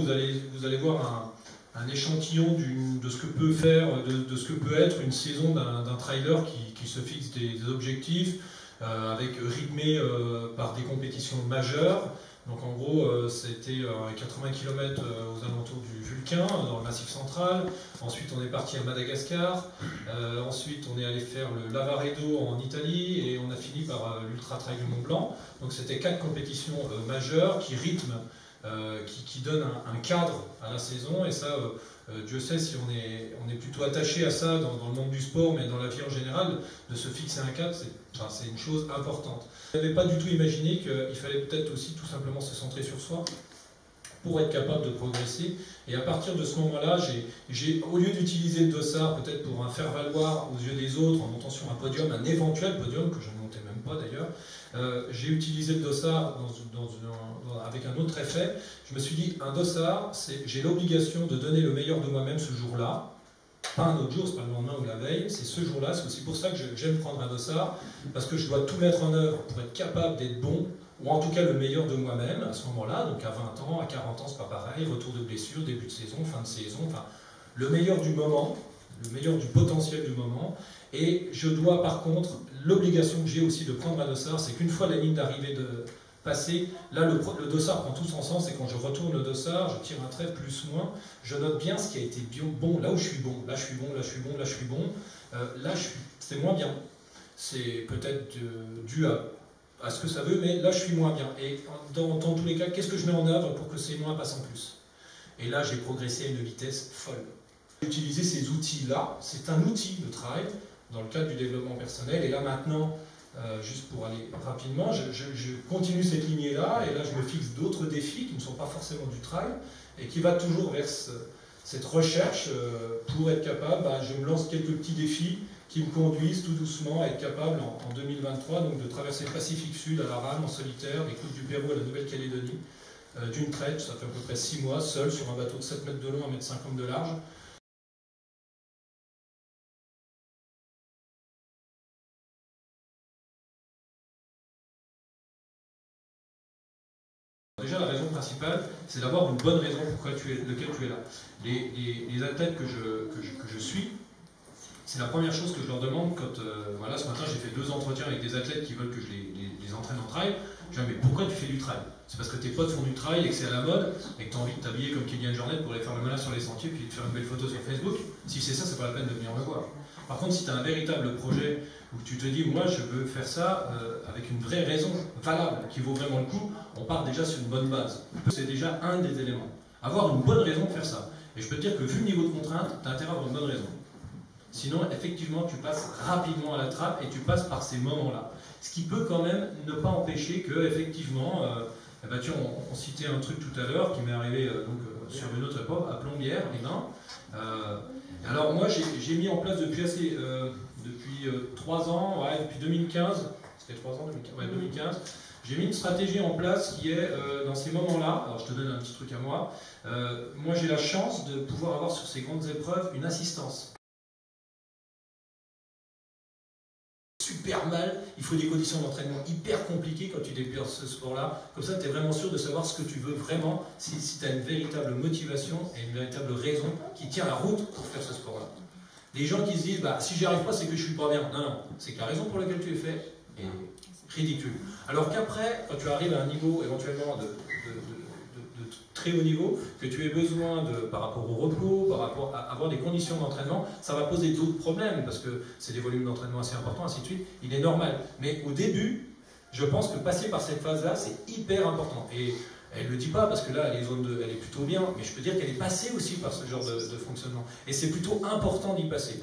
vous allez voir un échantillon de ce que peut faire, de ce que peut être une saison d'un trailer qui se fixe des objectifs, avec rythmé par des compétitions majeures. Donc en gros, c'était 80 km aux alentours du Vulcain, dans le Massif central. Ensuite, on est parti à Madagascar. Ensuite, on est allé faire le Lavaredo en Italie. Et on a fini par l'Ultra Trail du Mont Blanc. Donc c'était 4 compétitions majeures qui rythment, qui donnent un cadre à la saison. Et ça, Dieu sait si on est plutôt attaché à ça dans le monde du sport, mais dans la vie en général, de se fixer un cadre, c'est une chose importante. Je n'avais pas du tout imaginé qu'il fallait peut-être aussi tout simplement se centrer sur soi pour être capable de progresser. Et à partir de ce moment-là, au lieu d'utiliser le dossard peut-être pour un faire-valoir aux yeux des autres en montant sur un podium, un éventuel podium, que je ne montais même pas d'ailleurs, j'ai utilisé le dossard avec un autre effet. Je me suis dit, un dossard, j'ai l'obligation de donner le meilleur de moi-même ce jour-là. Pas un autre jour, c'est pas le lendemain ou la veille, c'est ce jour-là. C'est aussi pour ça que j'aime prendre un dossard, parce que je dois tout mettre en œuvre pour être capable d'être bon, ou en tout cas le meilleur de moi-même à ce moment-là. Donc à 20 ans, à 40 ans, c'est pas pareil, retour de blessure, début de saison, fin de saison, enfin le meilleur du moment, le meilleur du potentiel du moment. Et je dois par contre, l'obligation que j'ai aussi de prendre un dossard, c'est qu'une fois la ligne d'arrivée passée, là le dossard prend tout son sens, et quand je retourne le dossard, je tire un trait plus moins, je note bien ce qui a été bon, là où je suis bon, là je suis bon, là je suis bon, là je suis bon, là c'est moins bien. C'est peut-être dû à ce que ça veut, mais là je suis moins bien. Et dans tous les cas, qu'est-ce que je mets en œuvre pour que ces moins passent en plus? Et là j'ai progressé à une vitesse folle. Utiliser ces outils-là, c'est un outil de trail dans le cadre du développement personnel, et là maintenant, juste pour aller rapidement, je continue cette lignée-là, et là je me fixe d'autres défis qui ne sont pas forcément du trail, et qui va toujours vers cette recherche pour être capable, je me lance quelques petits défis qui me conduisent tout doucement à être capable en 2023 donc de traverser le Pacifique Sud à la rame, en solitaire, les côtes du Pérou à la Nouvelle-Calédonie, d'une traite, ça fait à peu près 6 mois, seul sur un bateau de 7 mètres de long, 1,50 m de large. Déjà, la raison principale, c'est d'avoir une bonne raison pourquoi lequel tu es là. Les athlètes que je suis, c'est la première chose que je leur demande quand, voilà, ce matin j'ai fait 2 entretiens avec des athlètes qui veulent que je les entraîne en trail. Je dis, mais pourquoi tu fais du trail? C'est parce que tes potes font du trail et que c'est à la mode et que tu as envie de t'habiller comme Kylian Jornet pour aller faire le malin sur les sentiers puis de faire une belle photo sur Facebook. Si c'est ça, c'est pas la peine de venir me voir. Par contre, si tu as un véritable projet où tu te dis, moi je veux faire ça avec une vraie raison valable qui vaut vraiment le coup, on part déjà sur une bonne base. C'est déjà un des éléments. Avoir une bonne raison de faire ça. Et je peux te dire que vu le niveau de contrainte, tu as intérêt à avoir une bonne raison. Sinon, effectivement, tu passes rapidement à la trappe et tu passes par ces moments-là. Ce qui peut quand même ne pas empêcher que, effectivement, on citait un truc tout à l'heure qui m'est arrivé sur une autre époque, à Plombières, les Bains. Alors moi, j'ai mis en place depuis 3 ans, ouais, depuis 2015, c'était 3 ans, 2015, ouais, 2015, j'ai mis une stratégie en place qui est, dans ces moments-là, alors je te donne un petit truc à moi, moi j'ai la chance de pouvoir avoir sur ces grandes épreuves une assistance. Super mal, il faut des conditions d'entraînement hyper compliquées quand tu débutes ce sport-là. Comme ça, tu es vraiment sûr de savoir ce que tu veux vraiment, si tu as une véritable motivation et une véritable raison qui tient la route pour faire ce sport-là. Les gens qui se disent, si j'y arrive pas, c'est que je suis pas bien. Non, non, c'est que la raison pour laquelle tu es fait est ridicule. Alors qu'après, quand tu arrives à un niveau éventuellement de très haut niveau, que tu aies besoin par rapport au repos, par rapport à avoir des conditions d'entraînement, ça va poser d'autres problèmes, parce que c'est des volumes d'entraînement assez importants, ainsi de suite, il est normal. Mais au début, je pense que passer par cette phase-là, c'est hyper important. Et elle ne le dit pas, parce que là, elle est plutôt bien, mais je peux dire qu'elle est passée aussi par ce genre de fonctionnement. Et c'est plutôt important d'y passer.